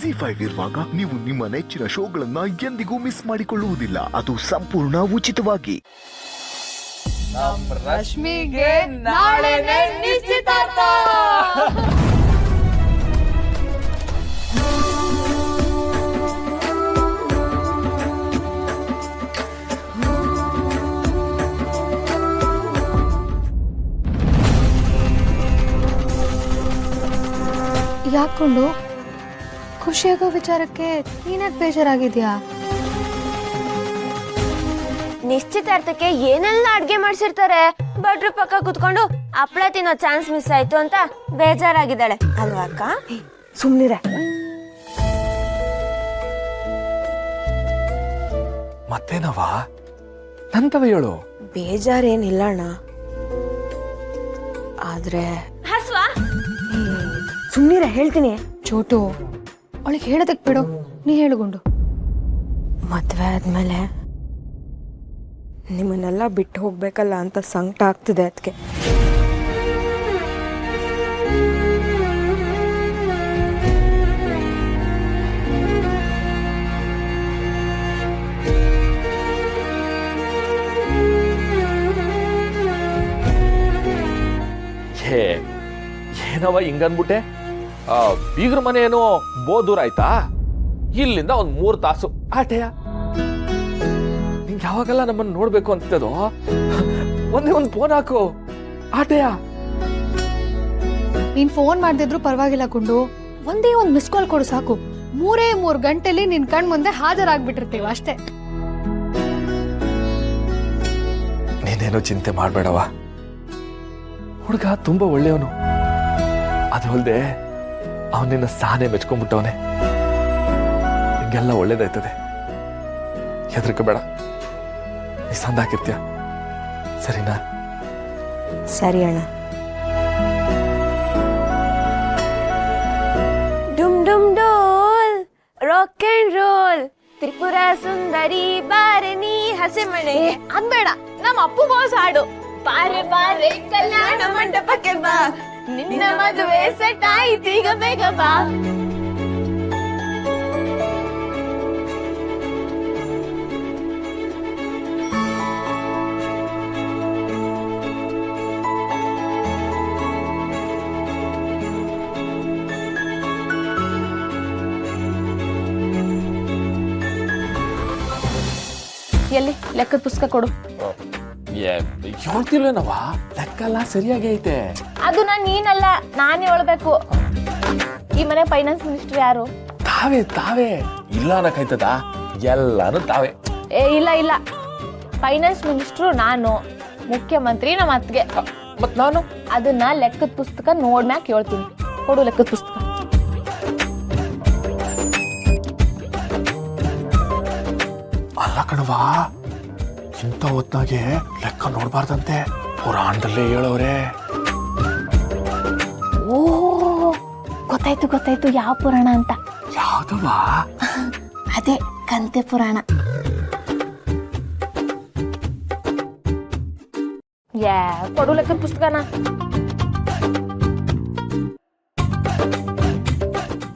ಜಿ5 ಇರುವಾಗ ನೀವು ನಿಮ್ಮ ನೆಚ್ಚಿನ ಶೋಗಳನ್ನ ಎಂದಿಗೂ ಮಿಸ್ ಮಾಡಿಕೊಳ್ಳುವುದಿಲ್ಲ. ಅದು ಸಂಪೂರ್ಣ ಉಚಿತವಾಗಿ. ರಶ್ಮಿಗೆ ನಾಳೆನೇ ನಿಶ್ಚಿತಾರ್ಥ. ಯಾಕೊಂಡು ಖುಷಿಯಾಗೋ ವಿಚಾರಕ್ಕೆ ನೀನ್ಯಾಕೆ ಬೇಜಾರಾಗಿದ್ಯಾ? ನಿಶ್ಚಿತಾರ್ಥಕ್ಕೆ ಏನೆಲ್ಲ ಅಡ್ಗೆ ಮಾಡ್ಸಿರ್ತಾರೆ. ಭಟ್ರು ಪಕ್ಕ ಕುತ್ಕೊಂಡು ಹಪ್ಳ ತಿನ್ನೋ ಚಾನ್ಸ್ ಮಿಸ್ ಆಯ್ತು ಅಂತ ಬೇಜಾರಾಗಿದ್ದಾಳೆ ಅಲ್ವಾ ಅಕ್ಕ? ಸುಮ್ನಿರೆ. ಮತ್ತೇನವ ನಂತವ ಹೇಳು. ಬೇಜಾರೇನಿಲ್ಲ ಅಣ್ಣ, ಆದ್ರೆ ಹಸ್ವಾ ಸುಮ್ನಿರೆ ಹೇಳ್ತೀನಿ. ಚೋಟು, ಅವಳಿಗೆ ಹೇಳೋದಕ್ಕೆ ಬಿಡು, ನೀ ಹೇಳುಗೊಂಡು. ಮದ್ವೆ ಆದ್ಮೇಲೆ ನಿಮ್ಮನ್ನೆಲ್ಲ ಬಿಟ್ಟು ಹೋಗ್ಬೇಕಲ್ಲ ಅಂತ ಸಂಕಟ ಆಗ್ತಿದೆ ಅದಕ್ಕೆ. ಏನವ ಹಿಂಗನ್ಬಿಟ್ಟೆ? ಬೀಗ್ರ ಮನೆ ಏನೋ ದೂರ ಆಯ್ತಾ? ಇಲ್ಲಿಂದ ಒಂದ್ 3 ತಾಸು ಆಟೆಯ. ನಿಂಗೆ ಯಾವಾಗೆಲ್ಲ ನಮ್ಮನ್ನು ನೋಡ್ಬೇಕು ಅಂತದೋ ಒಂದೇ ಒಂದು ಫೋನ್ ಹಾಕು ಆಟೆಯ. ನೀನ್ ಫೋನ್ ಮಾಡ್ದಿದ್ರು ಪರವಾಗಿಲ್ಲ ಕೊಂಡು, ಒಂದೇ ಒಂದು ಮಿಸ್ ಕಾಲ್ ಕೊಡು ಸಾಕು. 3 ಗಂಟೆಲಿ ನಿನ್ ಕಣ್ ಮುಂದೆ ಹಾಜರಾಗ್ಬಿಟ್ಟಿರ್ತೀವಿ ಅಷ್ಟೇ. ನೀನೇನೋ ಚಿಂತೆ ಮಾಡ್ಬೇಡವ, ಹುಡುಗ ತುಂಬಾ ಒಳ್ಳೆಯವನು. ಅದ್ರಲ್ದೆ ಅವನಿನ್ನ ಸಾನೆ ಮೆಚ್ಕೊಂಡ್ಬಿಟ್ಟವನೆ. ಹಿಂಗೆಲ್ಲ ಒಳ್ಳೇದಾಯ್ತದೆ, ಹೆದರ್ಕೋಬೇಡ. ನೀ ಸಂದಾಕಿರ್ತೀಯ, ಸರಿನಾ? ಸರಿ ಅಣ್ಣ. ಡುಮ್ ಡುಮ್ ಡೋಲ್ ರಾಕ್ ಅಂಡ್ ರೋಲ್ ತ್ರಿಪುರ ಸುಂದರಿ ಬಾರನಿ ಹಸೆಮಣೆ. ಅದ್ಬೇಡ, ನಮ್ಮ ಅಪ್ಪು ಬಾಸ್ ಹಾಡು. ಬಾರೆ ಬಾರೆ ಕಲ್ಯಾಣ ಮಂಟಪಕ್ಕೆ ಬಾ, ನಿನ್ನ ಮದುವೆ ಸೆಟ್ ಆಯ್ತು ಈಗ ಬೇಗ ಬಾ. ಎಲ್ಲಿ ಲೆಕ್ಕದ ಪುಸ್ತಕ ಕೊಡು. ಹೇಳ್ತಿಲ್ವೇನವ? ಲೆಕ್ಕ ಎಲ್ಲ ಸರಿಯಾಗಿ ಐತೆ. ಅದು ನೀನಲ್ಲ, ನಾನೇ ಹೇಳ್ಬೇಕು. ಈ ಮನೆ ಫೈನಾನ್ಸ್ ಮಿನಿಸ್ಟರ್ ಯಾರು? ತಾವೇ ಇಲ್ಲ ಅನ್ನಕೈತದ, ಎಲ್ಲಾನು ತಾವೇ. ಇಲ್ಲ, ಫೈನಾನ್ಸ್ ಮಿನಿಸ್ಟ್ರು ನಾನು, ಮುಖ್ಯಮಂತ್ರಿ ನಮ್ಮ ಅತ್ತಿಗೆ. ಮತ್ ನಾನು ಅದನ್ನ ಲೆಕ್ಕದ ಪುಸ್ತಕ ನೋಡ್ಮ್ಯಾಕ್ ಹೇಳ್ತೀನಿ. ಕೊಡು ಲೆಕ್ಕದ ಪುಸ್ತಕ. ಅಲ್ಲ ಕಣವಾ, ಇಂಥ ಹೊತ್ನಾಗೆ ಲೆಕ್ಕ ನೋಡ್ಬಾರ್ದಂತೆ, ಪುರಾಣದಲ್ಲೇ ಹೇಳೋರೆ. ಓ, ಗೊತ್ತಾಯ್ತು ಯಾವ ಪುರಾಣ ಅಂತ. ಯಾವ್ದವಾ? ಅದೇ ಕಂತೆ ಪುರಾಣ. ಕೊಡು ಲೆಕ್ಕದ ಪುಸ್ತಕನ.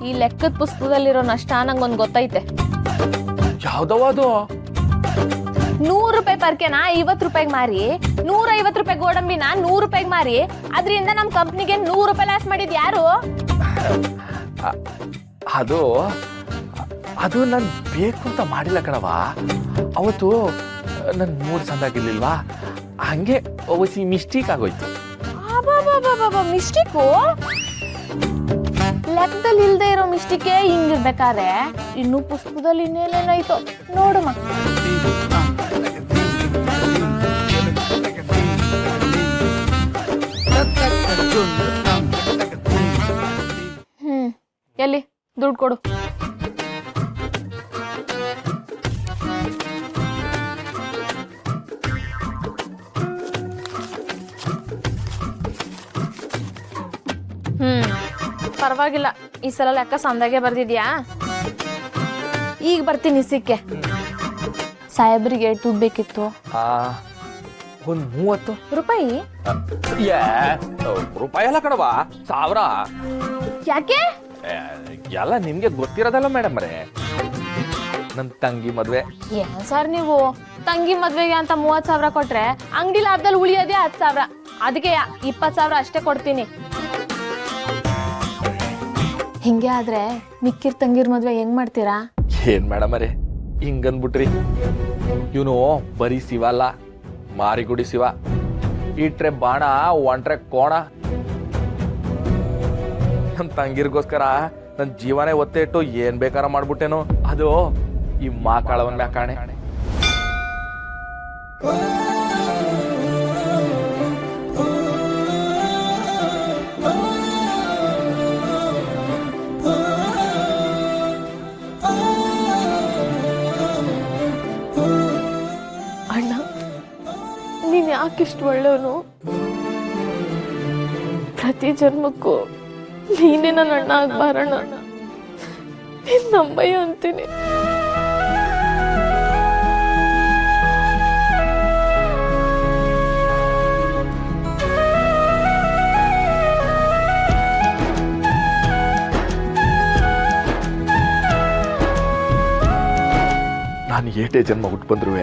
ಈ ಲೆಕ್ಕದ ಪುಸ್ತಕದಲ್ಲಿರೋ ನಷ್ಟ ನಂಗೊಂದು ಗೊತ್ತೈತೆ. ಯಾವ್ದವ ಅದು? 100 ರೂಪಾಯಿ ಪರ್ಕೆನ 50 ರೂಪಾಯಿಗೆ ಮಾರಿ, 150 ರೂಪಾಯಿ ಗೋಡಂಬಿನ 100 ರೂಪಾಯಿಗೆ ಮಾರಿ, ಅದರಿಂದ ನಮ್ ಕಂಪ್ನಿಗೆ 100 ರೂಪಾಯಿ ಲಾಸ್ ಮಾಡಿದ್ ಯಾರು? ಅದು ನಾನು ಬೇಕು ಅಂತ ಮಾಡಿಲ್ಲ ಕಣವ. ಅವತ್ತು ನನ್ ಮೂಡ್ ಸಂದಾಗಿರ್ಲಿಲ್ವಾ, ಹಂಗೆ ಒಸಿ ಮಿಸ್ಟೇಕ್ ಆಗೋಯ್ತು. ಮಿಸ್ಟೇಕು? ಲೆಕ್ಕದಲ್ಲಿ ಇಲ್ದೇ ಇರೋ ಮಿಸ್ಟೇಕೆ ಹಿಂಗಿರ್ಬೇಕಾದ್ರೆ ಇನ್ನು ಪುಸ್ತಕದಲ್ಲಿ ಇನ್ನೇನೇನಾಯ್ತು ನೋಡಮ್ಮ. ಎಲ್ಲಿ ದುಡ್ಡು ಕೊಡು. ಪರವಾಗಿಲ್ಲ, ಈ ಸಲ ಲೆಕ್ಕ ಸಂದಾಗೆ ಬರ್ದಿದ್ಯಾ? ಈಗ ಬರ್ತೀನಿ ಸಿಕ್ಕೆ. ಸಾಹೇಬ್ರಿಗೆ ದುಡ್ಡು ಬೇಕಿತ್ತು. ಒಂದ್ 30 ರೂಪಾಯಿ. ರೂಪಾಯಿ ಅಲ್ಲ ಕಣವಾ, 1000. ಯಾಕೆ? ಎಲ್ಲ ನಿಮ್ಗೆ ಗೊತ್ತಿರೋದಲ್ಲ ಮೇಡಮ್ ರೇ, ನನ್ನ ತಂಗಿ ಮದ್ವೆ. ಏನ್ ಸರ್ ನೀವು ತಂಗಿ ಮದ್ವೆಗೆ ಅಂತ 30,000 ಕೊಟ್ರೆ ಅಂಗಡಿ ಲಾಭದಲ್ಲಿ ಉಳಿಯೋದೇ 10,000. ಅದಕ್ಕೆ 20,000 ಅಷ್ಟೇ ಕೊಡ್ತೀನಿ. ಹಿಂಗೆ ಆದ್ರೆ ಮಿಕ್ಕಿರ್ ತಂಗಿರ್ ಮದ್ವೆ ಹೆಂಗ್ ಮಾಡ್ತೀರಾ? ಏನ್ ಮೇಡಮ್ ರೇ ಹಿಂಗನ್ಬಿಟ್ರಿ? ಇವನು ಬರೀ ಶಿವ ಅಲ್ಲ, ಮಾರಿಗುಡಿ ಶಿವ. ಇಟ್ರೆ ಬಾಣ, ಒಂಟ್ರೆ ಕೋಣ. ನನ್ನ ತಂಗಿರ್ಗೋಸ್ಕರ ನನ್ನ ಜೀವನೇ ಒತ್ತೆ ಇಟ್ಟು ಏನ್ ಬೇಕಾರ ಮಾಡ್ಬಿಟ್ಟೇನೋ. ಅದು ಈ ಮಾಕಾಳವನ್ ಮ್ಯಾಕಾಣೆ. ಅಣ್ಣ, ನೀನ್ ಯಾಕಿಷ್ಟು ಒಳ್ಳೆಯವನು? ಪ್ರತಿ ಜನ್ಮಕ್ಕೂ ನೀನೇ ನನ್ನ ಅಣ್ಣ ಆಗ್ಬಾರಣ್ಣ. ನೀನ್ ನಂಬಯ್ಯ ಅಂತೀನಿ. ನಾನು ಏಟೇ ಜನ್ಮ ಹುಟ್ಟು ಬಂದ್ರು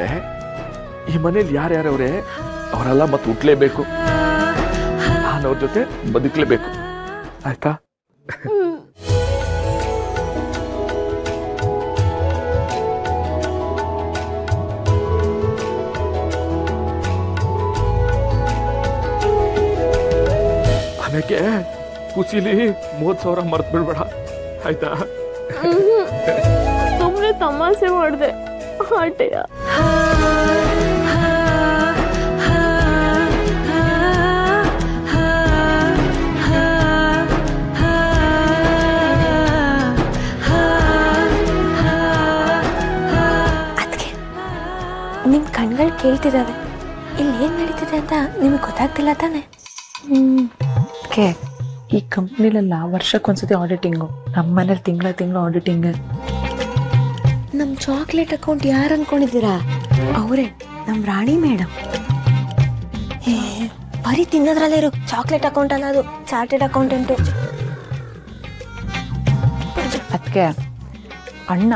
ಈ ಮನೇಲಿ ಯಾರ್ಯಾರವ್ರೆ ಅವರೆಲ್ಲ ಮತ್ತೆ ಹುಟ್ಲೇಬೇಕು. ನಾನು ಅವ್ರ ಜೊತೆ ಬದುಕಲೇಬೇಕು. ಆಯ್ತಾ? ಆಮೇಲೆ ಖುಷಿಲಿ 30,000 ಮರ್ತ್ ಬಿಡ್ಬೇಡ, ಆಯ್ತಾ? ಸುಮ್ಮನೆ ತಮಾಷೆ ಮಾಡಿದೆ ಆಟೆಯ. ಅದಕ್ಕೆ ನಿಮ್ ಕಣ್ಗಳು ಕೇಳ್ತಿದ್ದಾವೆ, ಇಲ್ಲಿ ಏನ್ ನಡೀತಿದೆ ಅಂತ ನಿಮಗೆ ಗೊತ್ತಾಗ್ತಿಲ್ಲ ತಾನೆ? ಕೆ ಈ ಕಂಪ್ನಿಲೆಲ್ಲ ವರ್ಷಕ್ಕೊಂದ್ಸತಿ ಆಡಿಟಿಂಗು, ನಮ್ಮ ಮನೇಲಿ ತಿಂಗಳ ಆಡಿಟಿಂಗ್. ನಮ್ ಚಾಕ್ಲೇಟ್ ಅಕೌಂಟ್ ಯಾರು ಅನ್ಕೊಂಡಿದ್ದೀರಾ? ಅವರೇ ನಮ್ ರಾಣಿ ಮೇಡಮ್. ಬರೀ ತಿನ್ನೋದ್ರಲ್ಲೇ ಇರೋ ಚಾಕ್ಲೇಟ್ ಅಕೌಂಟ್ ಅಲ್ಲ, ಅದು ಚಾರ್ಟೆಡ್ ಅಕೌಂಟೆಂಟು. ಅದಕ್ಕೆ ಅಣ್ಣ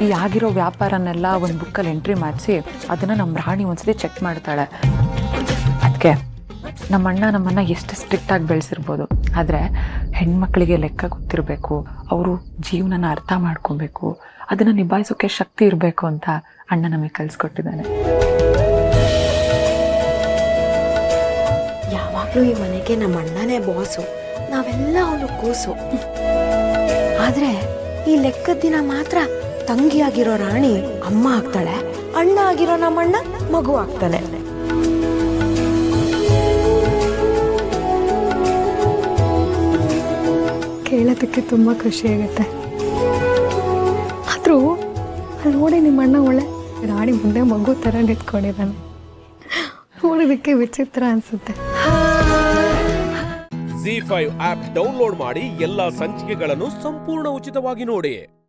ಈ ಆಗಿರೋ ವ್ಯಾಪಾರನೆಲ್ಲ ಒಂದು ಬುಕ್ಕಲ್ಲಿ ಎಂಟ್ರಿ ಮಾಡಿಸಿ ಅದನ್ನು ನಮ್ಮ ರಾಣಿ ಒಂದ್ಸತಿ ಚೆಕ್ ಮಾಡ್ತಾಳೆ. ಅದಕ್ಕೆ ನಮ್ಮ ಅಣ್ಣ ನಮ್ಮನ್ನ ಎಷ್ಟು ಸ್ಟ್ರಿಕ್ಟ್ ಆಗಿ ಬೆಳೆಸಿರ್ಬೋದು, ಆದರೆ ಹೆಣ್ಮಕ್ಳಿಗೆ ಲೆಕ್ಕ ಗೊತ್ತಿರಬೇಕು, ಅವರು ಜೀವನನ ಅರ್ಥ ಮಾಡ್ಕೊಬೇಕು, ಅದನ್ನು ನಿಭಾಯಿಸೋಕೆ ಶಕ್ತಿ ಇರಬೇಕು ಅಂತ ಅಣ್ಣ ನಮಗೆ ಕಲಿಸ್ಕೊಟ್ಟಿದ್ದಾನೆ. ಯಾವಾಗಲೂ ಈ ಮನೆಗೆ ನಮ್ಮ ಅಣ್ಣನೇ ಬಾಸು, ನಾವೆಲ್ಲ ಅವನು ಕೂಸು. ಆದ್ರೆ ಈ ಲೆಕ್ಕದ ದಿನ ಮಾತ್ರ ತಂಗಿಯಾಗಿರೋ ರಾಣಿ ಅಮ್ಮ ಆಗ್ತಾಳೆ, ಅಣ್ಣ ಆಗಿರೋ ನಮ್ಮಣ್ಣ ಮಗು ಆಗ್ತಾನೆ. ಕೇಳೋದಕ್ಕೆ ತುಂಬ ಖುಷಿ ಆಗುತ್ತೆ. ಆದರೂ ಅಲ್ಲಿ ನೋಡಿ ನಿಮ್ಮ ಅಣ್ಣ ಒಳ್ಳೆ ರಾಣಿ ಮುಂದೆ ಮಗು ಥರ ನಿಂತ್ಕೊಂಡಿದ್ದಾನೆ. ನೋಡೋದಕ್ಕೆ ವಿಚಿತ್ರ ಅನಿಸುತ್ತೆ. ZEE5 ಆಪ್ ಡೌನ್ಲೋಡ್ ಮಾಡಿ ಎಲ್ಲಾ ಸಂಚಿಕೆಗಳನ್ನು ಸಂಪೂರ್ಣ ಉಚಿತವಾಗಿ ನೋಡಿ.